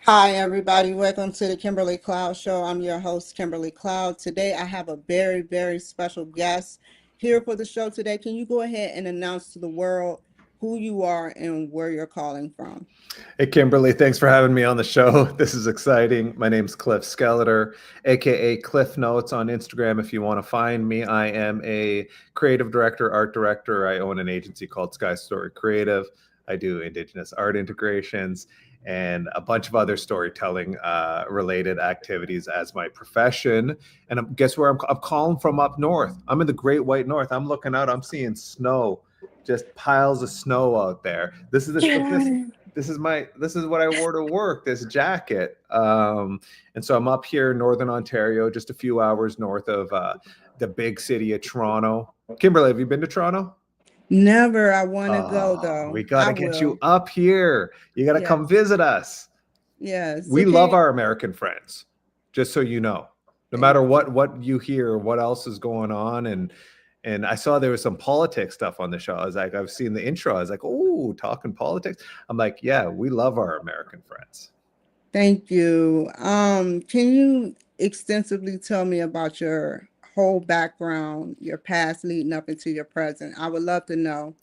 Hi, everybody. Welcome to the Kimberly Cloud Show. I'm your host, Kimberly Cloud. Today, I have a very, very special guest here for the show today. Can you go ahead and announce to the world who you are and where you're calling from? Hey, Kimberly, thanks for having me on the show. This is exciting. My name's Cliff Skelliter, aka Cliff Notes on Instagram. If you want to find me, I am a creative director, art director. I own an agency called Sky Story Creative. I do Indigenous art integrations and a bunch of other storytelling related activities as my profession. And guess where I'm calling from up north? I'm in the Great White North. I'm looking out, I'm seeing snow, just piles of snow out there. This is what I wore to work, this jacket. And so I'm up here in Northern Ontario, just a few hours north of the big city of Toronto. Kimberly, have you been to Toronto? Never. I want to go, Oh, though. we got I to get you will. up here. You got to come Yes. visit us. Yes. So, We can love you? our American friends, just so you know. No Thank matter you. what you hear, what else is going on, and I saw there was some politics stuff on the show. I was like, I've seen the intro. I was like, oh, talking politics. I'm like, yeah, we love our American friends. Thank you. Can you extensively tell me about your whole background, your past leading up into your present? I would love to know.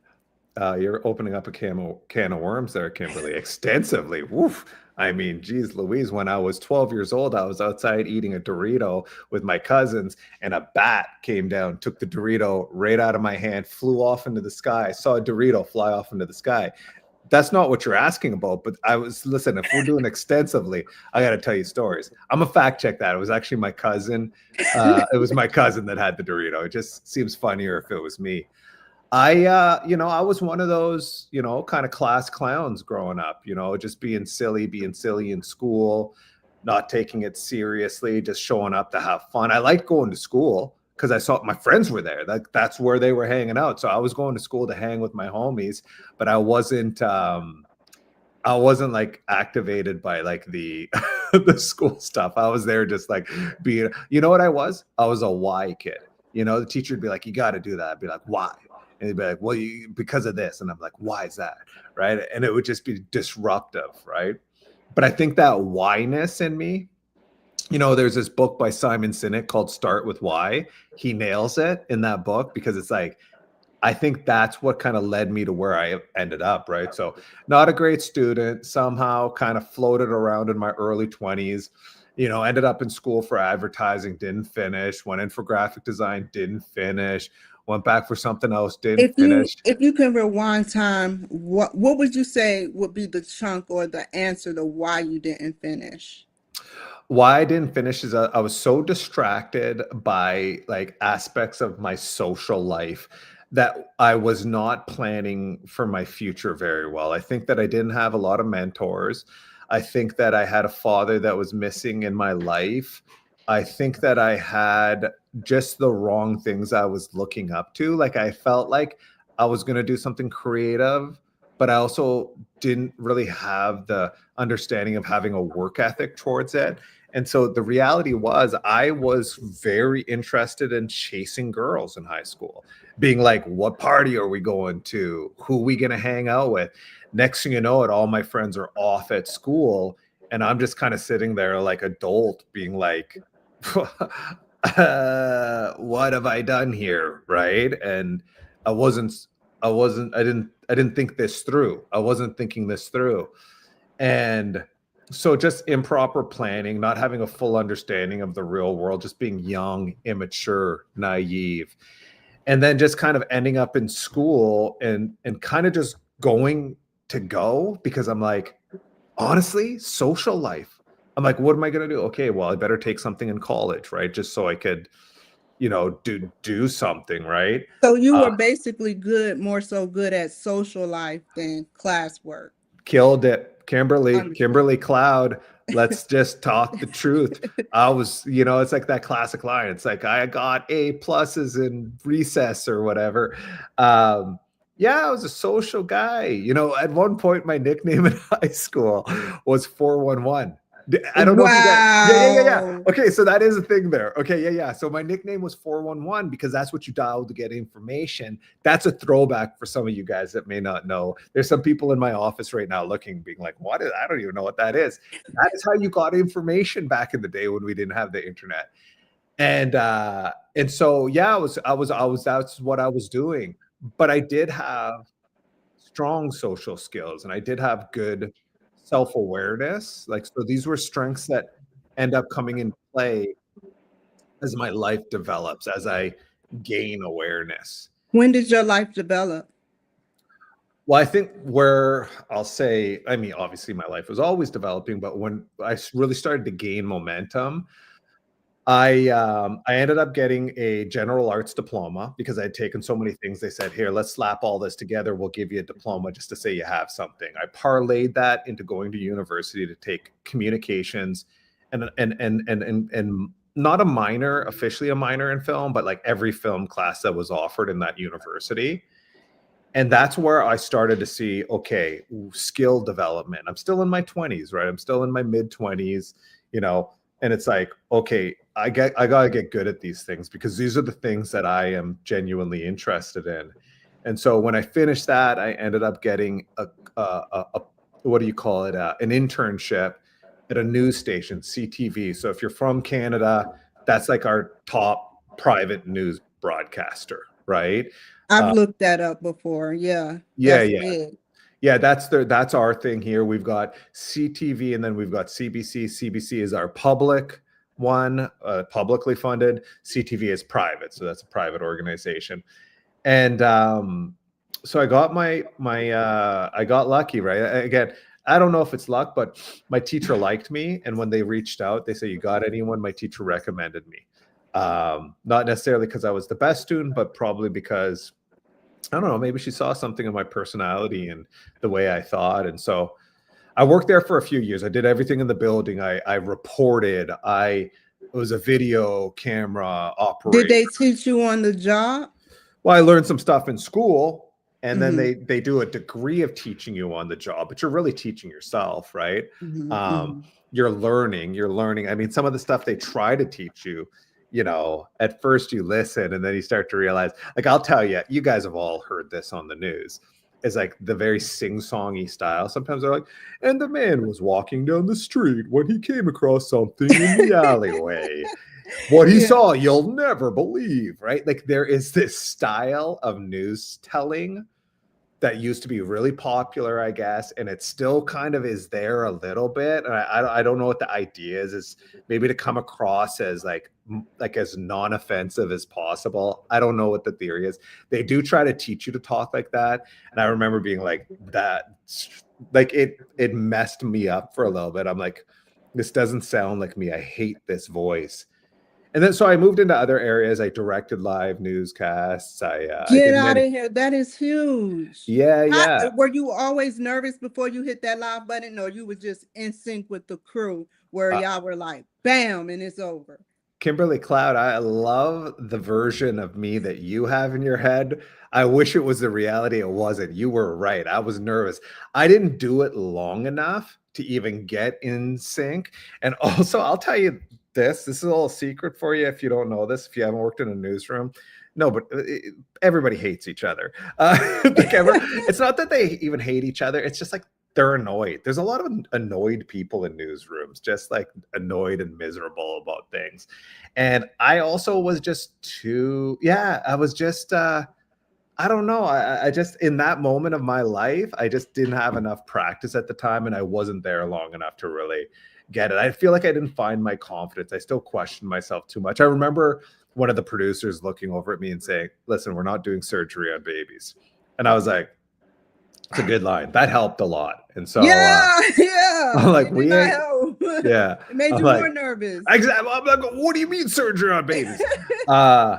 You're opening up a can of worms there, Kimberly, extensively. Woof. I mean, geez, Louise, when I was 12 years old, I was outside eating a Dorito with my cousins, and a bat came down, took the Dorito right out of my hand, flew off into the sky. I saw a Dorito fly off into the sky. That's not what you're asking about, but listen, if we're doing extensively, I got to tell you stories. I'm a fact check that. It was actually my cousin. It was my cousin that had the Dorito. It just seems funnier if it was me. I was one of those, kind of class clowns growing up, just being silly in school, not taking it seriously, just showing up to have fun. I liked going to school because I saw my friends were there. That's where they were hanging out. So I was going to school to hang with my homies, but I wasn't like activated by like the the school stuff. I was there just like being, you know what I was? I was a why kid. The teacher would be like, you got to do that. I'd be like, why? And he'd be like, well, because of this. And I'm like, why is that? Right. And it would just be disruptive. Right. But I think that whyness in me, there's this book by Simon Sinek called Start with Why. He nails it in that book because it's like, I think that's what kind of led me to where I ended up, right? So, not a great student, somehow kind of floated around in my early 20s, ended up in school for advertising, didn't finish, went in for graphic design, didn't finish, went back for something else, didn't If you finish. if you can rewind time, what would you say would be the chunk or the answer to why you didn't finish? Why I didn't finish is I was so distracted by like aspects of my social life that I was not planning for my future very well. I think that I didn't have a lot of mentors. I think that I had a father that was missing in my life. I think that I had just the wrong things I was looking up to. Like I felt like I was going to do something creative, but I also didn't really have the understanding of having a work ethic towards it. And so the reality was, I was very interested in chasing girls in high school, being like, what party are we going to? Who are we going to hang out with? Next thing you know it, all my friends are off at school. And I'm just kind of sitting there like adult being like, what have I done here? Right. And I wasn't, I didn't think this through. I wasn't thinking this through. And so just improper planning, not having a full understanding of the real world, just being young, immature, naive, and then just kind of ending up in school and kind of just going to go because I'm like, honestly, social life. I'm like, what am I going to do? Okay, well, I better take something in college, right? Just so I could, do something, right? So you Uh, were basically good, more so good at social life than classwork. Killed it. Kimberly Understood. Cloud. Let's just talk the truth. I was, it's like that classic line. It's like I got A pluses in recess or whatever. Yeah, I was a social guy. At one point, my nickname in high school was 411. I don't know if you guys, yeah. Wow. Okay, so that is a thing there. Okay, yeah. So my nickname was 411 because that's what you dial to get information. That's a throwback for some of you guys that may not know. There's some people in my office right now looking, being like, "What is? I don't even know what that is." That is how you got information back in the day when we didn't have the internet. And so yeah, that's what I was doing. But I did have strong social skills and I did have good self-awareness. Like, so these were strengths that end up coming in play as my life develops, as I gain awareness. When did your life develop? Well, I think where I'll say, I mean, obviously my life was always developing, but when I really started to gain momentum, I ended up getting a general arts diploma because I had taken so many things. They said, "Here, let's slap all this together. We'll give you a diploma just to say you have something." I parlayed that into going to university to take communications and not a minor, officially a minor in film, but like every film class that was offered in that university. And that's where I started to see, okay, skill development. I'm still in my 20s, right? I'm still in my mid 20s, you know, and it's like, okay, I gotta get good at these things because these are the things that I am genuinely interested in. And so when I finished that, I ended up getting a what do you call it? An internship at a news station, CTV. So if you're from Canada, that's like our top private news broadcaster, right? I've Uh, looked that up before. Yeah, yeah, that's yeah. big. Yeah, that's our thing here. We've got CTV and then we've got CBC. CBC is our public one, publicly funded. CTV is private, so that's a private organization. And so I got I got lucky, right? Again, I don't know if it's luck, but my teacher liked me, and when they reached out, they say, "You got anyone?" My teacher recommended me. Not necessarily because I was the best student, but probably because I don't know, maybe she saw something in my personality and the way I thought. And so I worked there for a few years. I did everything in the building. I reported. I was a video camera Did operator. they teach you on the job? Well, I learned some stuff in school, and then Hmm. they do a degree of teaching you on the job, but you're really teaching yourself, right? Hmm. Um, Hmm. you're learning. I mean, some of the stuff they try to teach you, you know, at first you listen, and then you start to realize, like, I'll tell you, you guys have all heard this on the news. Is like the very sing-songy style. Sometimes they're like, and the man was walking down the street when he came across something in the alleyway. What he Yeah. saw, you'll never believe, right? Like there is this style of news telling that used to be really popular, I guess, and it still kind of is there a little bit. And I don't know what the idea is maybe to come across as like as non-offensive as possible. I don't know what the theory is. They do try to teach you to talk like that, and I remember being like that, like it messed me up for a little bit. I'm like, this doesn't sound like me. I hate this voice. And then so I moved into other areas. I directed live newscasts. I Get did out many. of here. That is huge. Yeah. Were you always nervous before you hit that live button, or you was just in sync with the crew where Uh, y'all were like, bam, and it's over? Kimberly Cloud, I love the version of me that you have in your head. I wish it was the reality. It wasn't. You were right. I was nervous. I didn't do it long enough to even get in sync. And also, I'll tell you this. This is a little secret for you if you don't know this, if you haven't worked in a newsroom. No, but everybody hates each other. It's not that they even hate each other. It's just like they're annoyed. There's a lot of annoyed people in newsrooms, just like annoyed and miserable about things. And I also was just too, yeah, I was just, I don't know. I just, in that moment of my life, I just didn't have enough practice at the time and I wasn't there long enough to really get it. I feel like I didn't find my confidence. I still questioned myself too much. I remember one of the producers looking over at me and saying, "Listen, we're not doing surgery on babies." And I was like, it's a good line. That helped a lot. And so Yeah, I'm yeah. like, It did we not ain't, help. yeah. It made I'm you more like, nervous. exactly. I'm like, what do you mean surgery on babies? uh,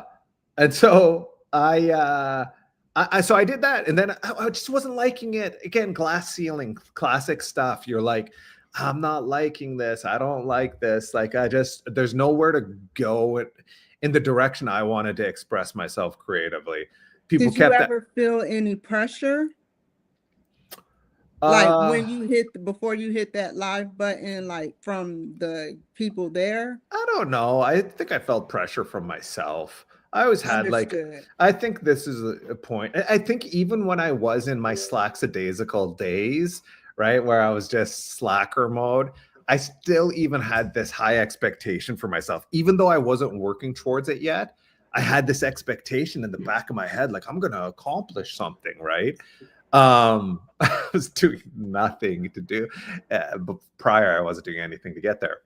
and so so I did that, and then I just wasn't liking it. Again, glass ceiling, classic stuff. You're like, I'm not liking this. I don't like this. Like, there's nowhere to go in the direction I wanted to express myself creatively. People Did you kept that. ever feel any pressure? Like Uh, when you hit before you hit that live button, like from the people there? I don't know. I think I felt pressure from myself. I always had like, Understood. I think this is a point. I think even when I was in my lackadaisical days, right, where I was just slacker mode, I still even had this high expectation for myself. Even though I wasn't working towards it yet, I had this expectation in the back of my head, like I'm going to accomplish something, right? I was doing nothing to do. But prior, I wasn't doing anything to get there.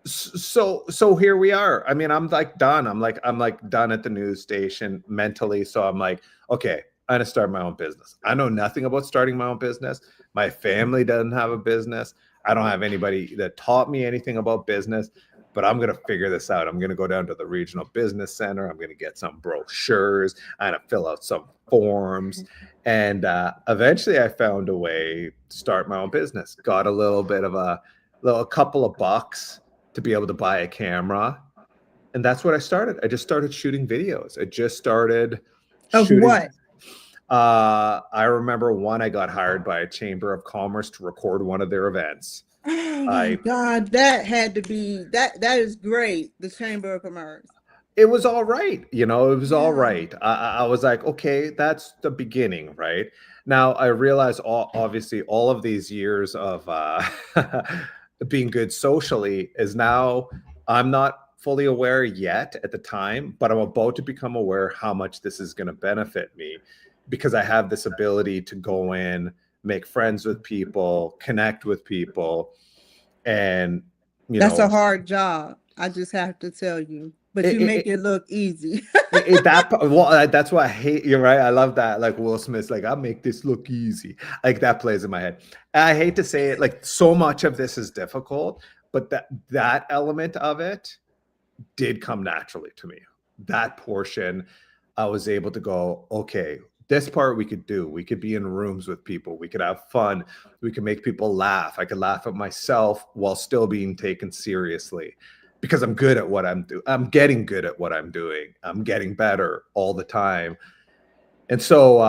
So here we are. I mean, I'm like done. I'm like done at the news station mentally. So I'm like, okay, I'm gonna start my own business. I know nothing about starting my own business. My family doesn't have a business. I don't have anybody that taught me anything about business, but I'm gonna figure this out. I'm gonna go down to the regional business center. I'm gonna get some brochures. I'm gonna fill out some forms. And eventually I found a way to start my own business. Got a little bit of a couple of bucks to be able to buy a camera. And that's what I started. I just started shooting videos. I just started Of shooting. what? I remember one, I got hired by a chamber of commerce to record one of their events. Oh my I God, that had to be that is great. The Chamber of Commerce. It was all right, it was all Yeah. right. I was like, okay, that's the beginning, right? Now I realize obviously all of these years of being good socially is now I'm not fully aware yet at the time, but I'm about to become aware how much this is going to benefit me because I have this ability to go in, make friends with people, connect with people, and you That's a know, hard job. I just have to tell you. But you it, make it, it look easy. that's why I hate. You're right. I love that. Like Will Smith's, like I'll make this look easy. Like that plays in my head. And I hate to say it. Like so much of this is difficult, but that element of it did come naturally to me. That portion, I was able to go, okay, this part we could do. We could be in rooms with people. We could have fun. We could make people laugh. I could laugh at myself while still being taken seriously because I'm good at what I'm doing. I'm getting good at what I'm doing. I'm getting better all the time. And so,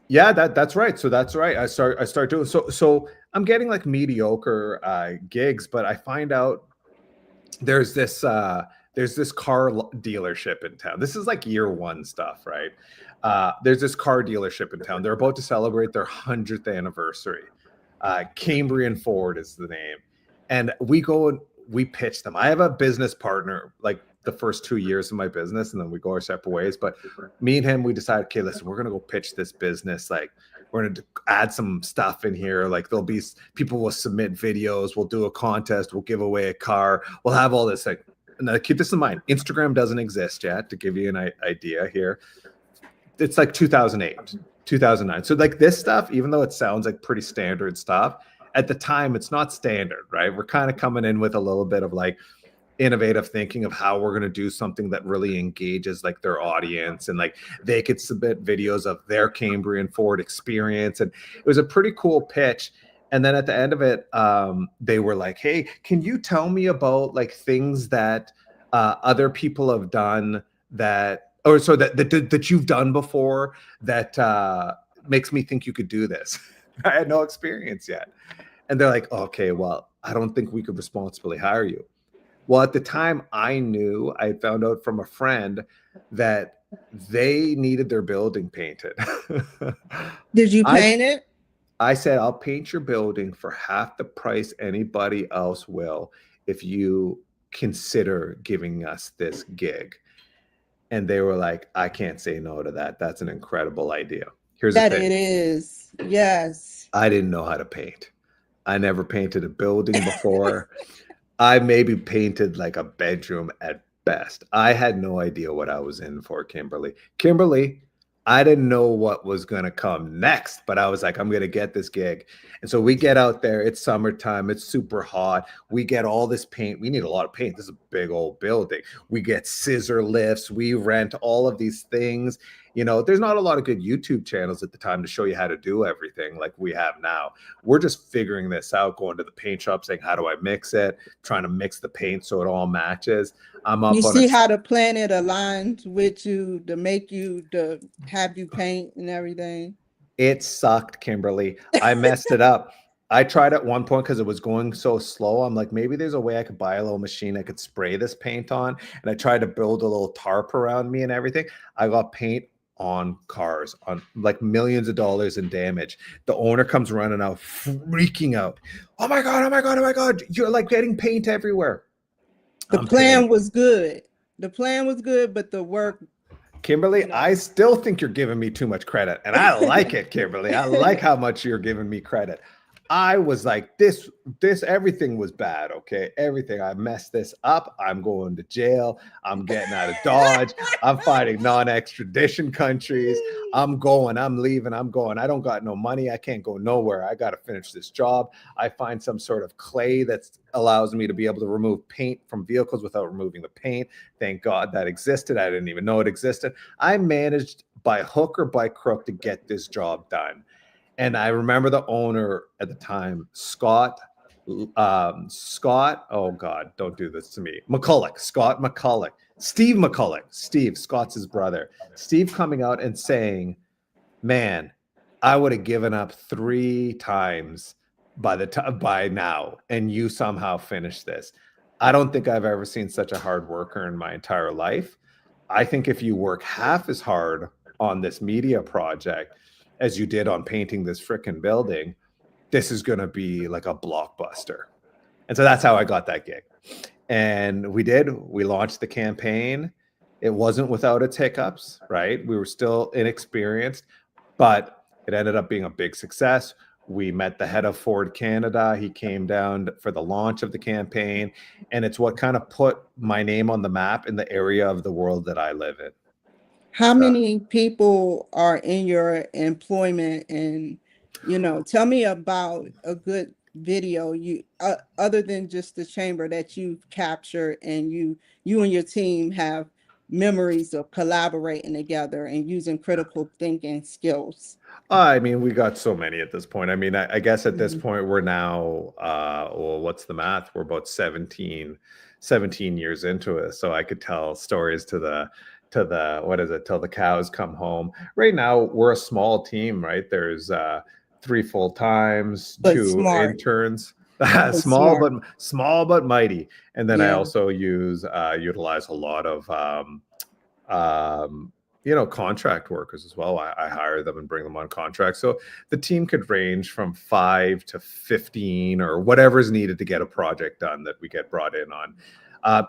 yeah, that's right. So that's right. I start doing so I'm getting like mediocre gigs, but I find out there's this car dealership in town. This is like year one stuff, right? There's this car dealership in town. They're about to celebrate their 100th anniversary. Cambrian Ford is the name, and we go and we pitch them. I have a business partner like the first 2 years of my business, and then we go our separate ways. But me and him, we decided, okay, listen, we're gonna go pitch this business. Like we're gonna add some stuff in here. Like there'll be people will submit videos. We'll do a contest. We'll give away a car. We'll have all this. Like, now keep this in mind. Instagram doesn't exist yet. To give you an idea here, it's like 2008, 2009. So like this stuff, even though it sounds like pretty standard stuff, at the time it's not standard, right? We're kind of coming in with a little bit of like innovative thinking of how we're going to do something that really engages like their audience, and like they could submit videos of their Cambrian Ford experience. And it was a pretty cool pitch. And then at the end of it, they were like, hey, can you tell me about like things that other people have done that, or so that you've done before that makes me think you could do this. I had no experience yet. And they're like, okay, well, I don't think we could responsibly hire you. Well, at the time, I knew, I had found out from a friend that they needed their building painted. Did you I paint it? I said, I'll paint your building for half the price anybody else will if you consider giving us this gig. And they were like, I can't say no to that. That's an incredible idea. Here's the That thing. it is. Yes. I didn't know how to paint. I never painted a building before. I maybe painted like a bedroom at best. I had no idea what I was in for, Kimberly. Kimberly, I didn't know what was going to come next, but I was like, I'm going to get this gig. And so we get out there. It's summertime. It's super hot. We get all this paint. We need a lot of paint. This is a big old building. We get scissor lifts. We rent all of these things. There's not a lot of good YouTube channels at the time to show you how to do everything like we have now. We're just figuring this out, going to the paint shop, saying, how do I mix it? Trying to mix the paint so it all matches. I'm You up on see how the planet aligns with you to make you to have you paint and everything. It sucked, Kimberly. I messed it up. I tried at one point because it was going so slow. I'm like, maybe there's a way I could buy a little machine I could spray this paint on. And I tried to build a little tarp around me and everything. I got paint on cars, on like millions of dollars in damage. The owner comes running out, freaking out. Oh my God, oh my God, oh my God. You're like getting paint everywhere. The I'm plan pissed. was good. The plan was good, but the work, Kimberly, you know. I still think you're giving me too much credit. And I like it, Kimberly. I like how much you're giving me credit. I was like, this, everything was bad. Okay. Everything. I messed this up. I'm going to jail. I'm getting out of Dodge. I'm fighting non-extradition countries. I'm leaving. I'm going. I don't got no money. I can't go nowhere. I got to finish this job. I find some sort of clay that allows me to be able to remove paint from vehicles without removing the paint. Thank God that existed. I didn't even know it existed. I managed by hook or by crook to get this job done. And I remember the owner at the time, Scott, oh God, don't do this to me. Scott McCulloch, Steve McCulloch, Scott's his brother. Steve coming out and saying, man, I would have given up 3 times by now, and you somehow finished this. I don't think I've ever seen such a hard worker in my entire life. I think if you work half as hard on this media project as you did on painting this frickin' building, this is going to be like a blockbuster. And so that's how I got that gig. And we launched the campaign. It wasn't without its hiccups, right? We were still inexperienced, but it ended up being a big success. We met the head of Ford Canada. He came down for the launch of the campaign, and it's what kind of put my name on the map in the area of the world that I live in. How many people are in your employment? And, tell me about a good video other than just the chamber that you've captured, and you and your team have memories of collaborating together and using critical thinking skills. I mean, we got so many at this point. I mean, I guess at this Mhm. point we're now, well, what's the math? We're about 17 years into it. So I could tell stories to the, what is it, till the cows come home. Right now, we're a small team, right? There's 3 full-times, But 2 smart, interns. but small smart. but mighty. And then I Yeah. also utilize a lot of contract workers as well. I hire them and bring them on contract. So the team could range from 5 to 15 or whatever is needed to get a project done that we get brought in on.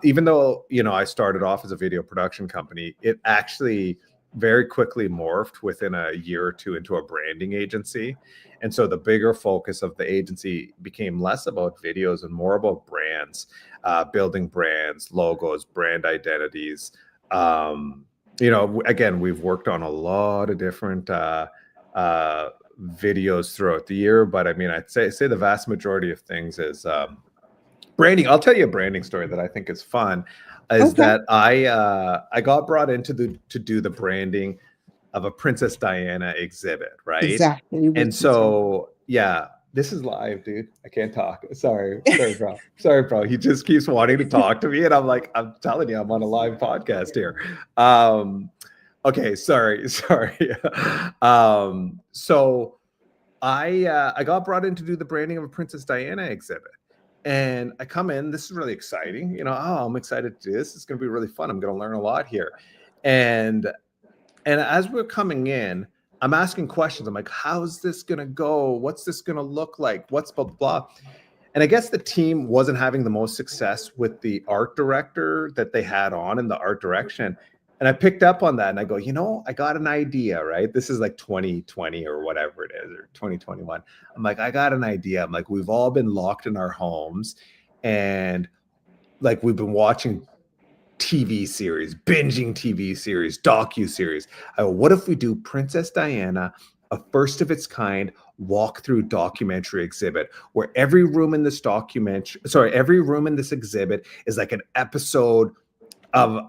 Even though, I started off as a video production company, it actually very quickly morphed within a year or 2 into a branding agency. And so the bigger focus of the agency became less about videos and more about brands, building brands, logos, brand identities. Again, we've worked on a lot of different videos throughout the year, but I mean, I'd say the vast majority of things is branding. I'll tell you a branding story that I think is fun. Is Okay. that I got brought in to do the branding of a Princess Diana exhibit, right? Exactly And what you told me. so, yeah, this is live, dude. I can't talk. Sorry, bro. Sorry, bro. He just keeps wanting to talk to me, and I'm like, I'm telling you, I'm on a live podcast here. Okay, sorry. So I got brought in to do the branding of a Princess Diana exhibit. And I come in, this is really exciting. I'm excited to do this. It's going to be really fun. I'm going to learn a lot here. And as we're coming in, I'm asking questions. I'm like, how's this going to go? What's this going to look like? What's blah, blah, blah. And I guess the team wasn't having the most success with the art director that they had on in the art direction. And I picked up on that and I go, I got an idea, right? This is like 2020 or whatever it is, or 2021. I'm like, I got an idea. I'm like, we've all been locked in our homes and like we've been watching TV series, binging TV series, docu-series. What if we do Princess Diana, a first of its kind walkthrough documentary exhibit where every room in this exhibit is like an episode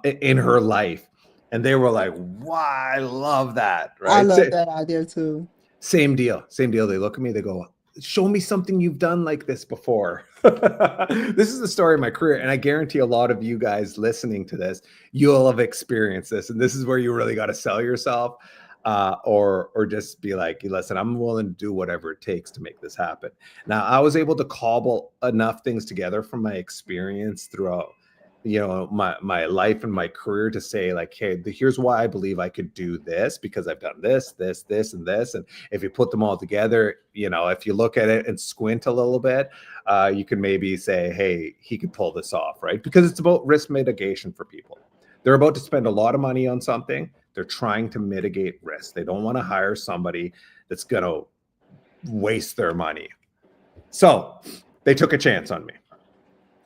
in her life. And they were like, wow, I love that, I right? love that idea too. Same deal. They look at me, they go, show me something you've done like this before. This is the story of my career. And I guarantee a lot of you guys listening to this, you'll have experienced this. And this is where you really got to sell yourself. or just be like, listen, I'm willing to do whatever it takes to make this happen. Now, I was able to cobble enough things together from my experience throughout, my life and my career to say like, hey, here's why I believe I could do this, because I've done this, and this. And if you put them all together, if you look at it and squint a little bit, you can maybe say, hey, he could pull this off, right? Because it's about risk mitigation for people. They're about to spend a lot of money on something. They're trying to mitigate risk. They don't want to hire somebody that's going to waste their money. So they took a chance on me,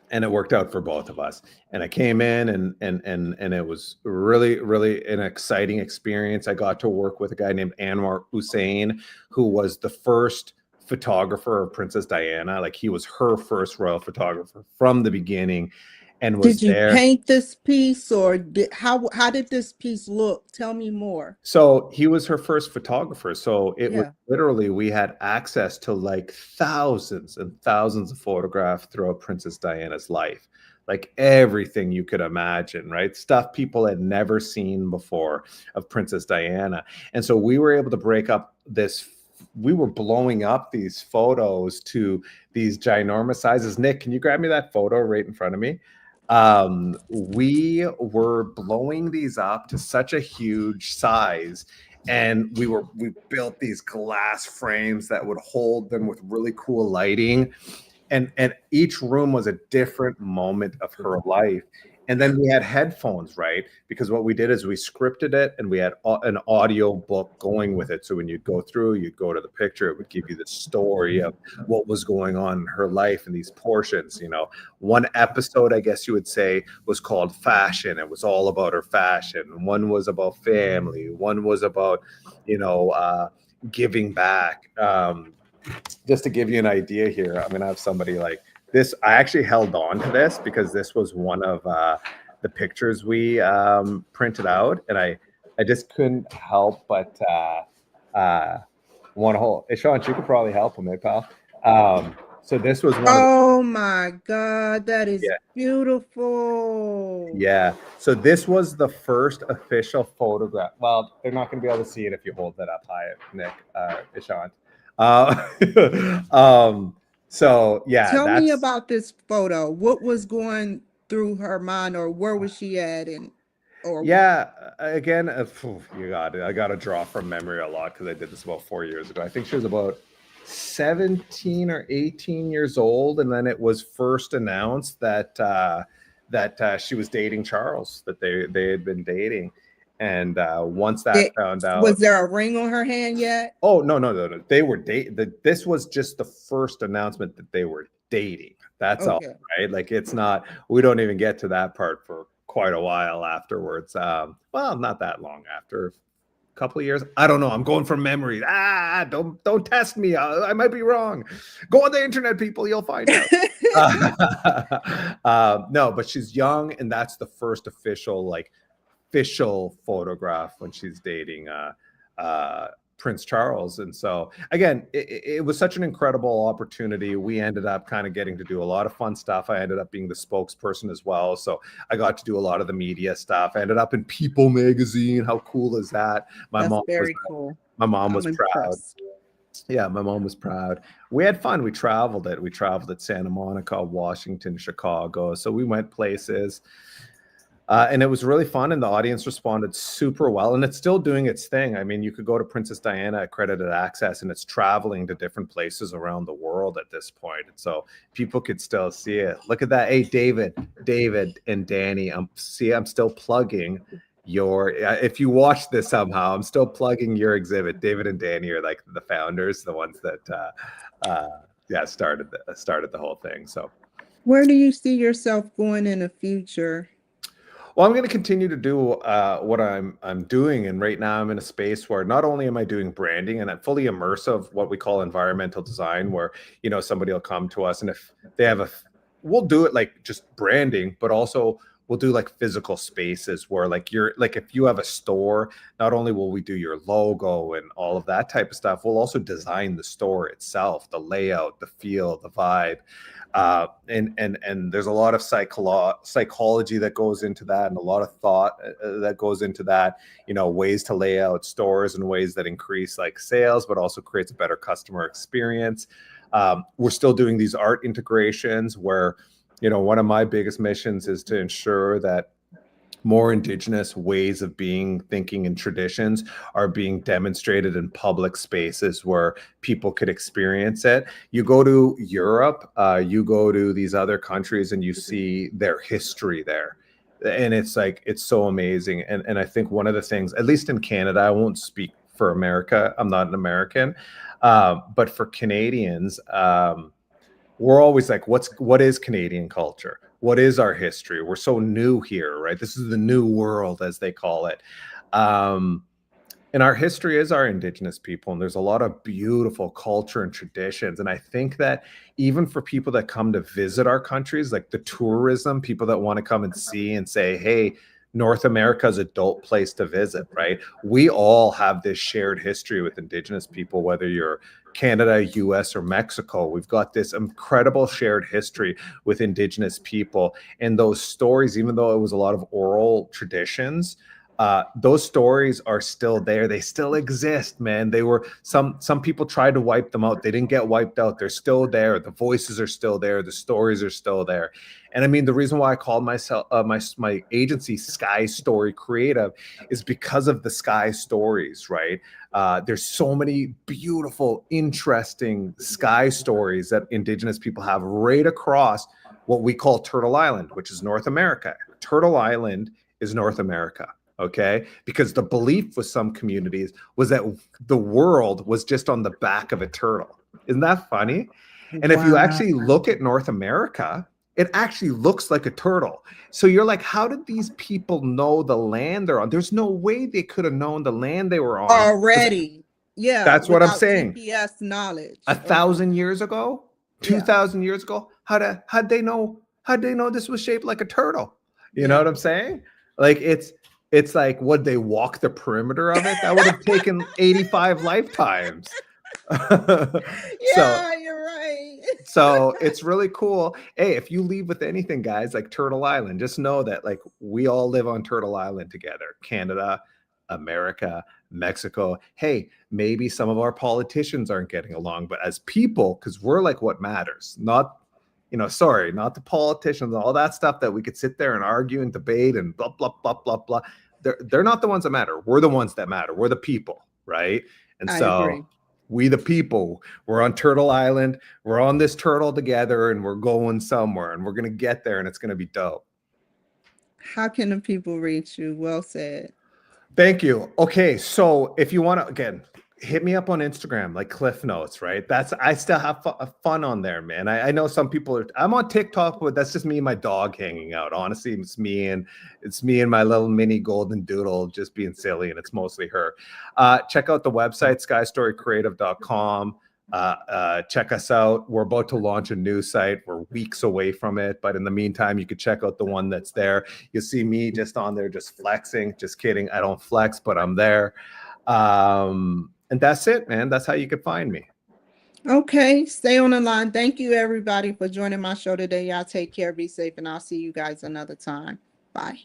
and it worked out for both of us. And I came in, and it was really, really an exciting experience. I got to work with a guy named Anwar Hussein, who was the first photographer of Princess Diana. Like, he was her first royal photographer from the beginning. And was Did you there. paint this piece, or how did this piece look? Tell me more. So he was her first photographer. So it was Yeah. literally, we had access to like thousands and thousands of photographs throughout Princess Diana's life, like everything you could imagine, right? Stuff people had never seen before of Princess Diana. And so we were able to break up this. We were blowing up these photos to these ginormous sizes. Nick, can you grab me that photo right in front of me? We were blowing these up to such a huge size, and we built these glass frames that would hold them with really cool lighting, and each room was a different moment of her life. And then we had headphones, right? Because what we did is we scripted it, and we had an audio book going with it. So when you'd go through, you'd go to the picture, it would give you the story of what was going on in her life in these portions. One episode, I guess you would say, was called Fashion. It was all about her fashion. One was about family. One was about, giving back. Just to give you an idea here, I'm going to have somebody like this. I actually held on to this because this was one of the pictures we printed out, and I just couldn't help but want to hold. Hey, Sean, you could probably help him, pal. So this was one. Oh my God, that is Yeah. beautiful. Yeah. So this was the first official photograph. Well, they're not going to be able to see it if you hold that up high, Nick, Sean. So yeah, Tell me about this photo. What was going through her mind, or where was she at? Yeah, again, I got to draw from memory a lot because I did this about 4 years ago. I think she was about 17 or 18 years old, and then it was first announced that she was dating Charles, that they had been dating. And once that found out, was there a ring on her hand yet? Oh, no. They were dating. This was just the first announcement that they were dating. That's all, right? Like, it's not, we don't even get to that part for quite a while afterwards. Well, not that long after, a couple of years. I don't know. I'm going from memory. Don't test me. I might be wrong. Go on the internet, people. You'll find out. No, but she's young, and that's the first official photograph when she's dating Prince Charles. And so again, it was such an incredible opportunity. We ended up kind of getting to do a lot of fun stuff. I ended up being the spokesperson as well, so I got to do a lot of the media stuff. I ended up in People magazine. How cool is that? That's very cool. My mom was proud. Yeah, my mom was proud. We had fun. We traveled at Santa Monica, Washington, Chicago. So we went places. And it was really fun, and the audience responded super well, and it's still doing its thing. I mean, you could go to Princess Diana Accredited Access, and it's traveling to different places around the world at this point. And so people could still see it. Look at that. Hey, David and Danny, I'm still plugging your, if you watch this somehow, I'm still plugging your exhibit. David and Danny are like the founders, the ones that started the whole thing. So where do you see yourself going in the future? Well, I'm going to continue to do what I'm doing, and right now I'm in a space where not only am I doing branding, and I'm fully immersive, what we call environmental design, where somebody will come to us, and if they have we'll do it like just branding, but also we'll do like physical spaces where like you're like, if you have a store, not only will we do your logo and all of that type of stuff, we'll also design the store itself, the layout, the feel, the vibe. And there's a lot of psychology that goes into that, and a lot of thought that goes into that, you know, ways to lay out stores and ways that increase like sales, but also creates a better customer experience. We're still doing these art integrations where, you know, one of my biggest missions is to ensure that more Indigenous ways of being, thinking, and traditions are being demonstrated in public spaces where people could experience it. You go to Europe, you go to these other countries, and you see their history there. And it's like, it's so amazing. And I think one of the things, at least in Canada, I won't speak for America, I'm not an American, but for Canadians, we're always like, what is Canadian culture? What is our history? We're so new here, right? This is the new world, as they call it. And our history is our Indigenous people, and there's a lot of beautiful culture and traditions. And I think that even for people that come to visit our countries, like the tourism, people that want to come and see and say, hey, North America is a dope place to visit, right? We all have this shared history with Indigenous people, whether you're Canada, US, or Mexico. We've got this incredible shared history with Indigenous people. And those stories, even though it was a lot of oral traditions, those stories are still there. They still exist, man. They were some people tried to wipe them out. They didn't get wiped out. They're still there. The voices are still there. The stories are still there. And I mean, the reason why I called myself my agency Sky Story Creative is because of the Sky stories, right? There's so many beautiful, interesting sky stories that Indigenous people have right across what we call Turtle Island, which is North America. Turtle Island is North America. Okay, because the belief with some communities was that the world was just on the back of a turtle. Isn't that funny? And if you actually look at North America, it actually looks like a turtle. So you're like, how did these people know the land they're on? There's no way they could have known the land they were on already. Yeah, that's what I'm without saying. GPS knowledge. 1,000 years ago, 2,000 years ago, how'd they know this was shaped like a turtle? You know what I'm saying? Like it's like, would they walk the perimeter of it? That would have taken 85 lifetimes. Yeah, you're right. So it's really cool. Hey, if you leave with anything, guys, like Turtle Island, just know that like we all live on Turtle Island together. Canada, America, Mexico. Hey, maybe some of our politicians aren't getting along, but as people, because we're like what matters, not, you know, sorry, not the politicians, all that stuff that we could sit there and argue and debate and blah, blah, blah, blah, blah. They're not the ones that matter. We're the ones that matter. We're the people, right? And I so agree. we the people, we're on Turtle Island. We're on this turtle together, and we're going somewhere, and we're going to get there, and it's going to be dope. How can the people reach you? Well said. Thank you. Okay, so if you want to, again, hit me up on Instagram, like Cliff Notes, right? I still have fun on there, man. I know some people I'm on TikTok, but that's just me and my dog hanging out. Honestly, it's me and my little mini golden doodle just being silly, and it's mostly her. Check out the website, skystorycreative.com. Check us out. We're about to launch a new site. We're weeks away from it, but in the meantime, you could check out the one that's there. You'll see me just on there, just flexing. Just kidding. I don't flex, but I'm there. And that's it, man. That's how you could find me. Okay, stay on the line. Thank you, everybody, for joining my show today. Y'all take care, be safe, and I'll see you guys another time. Bye.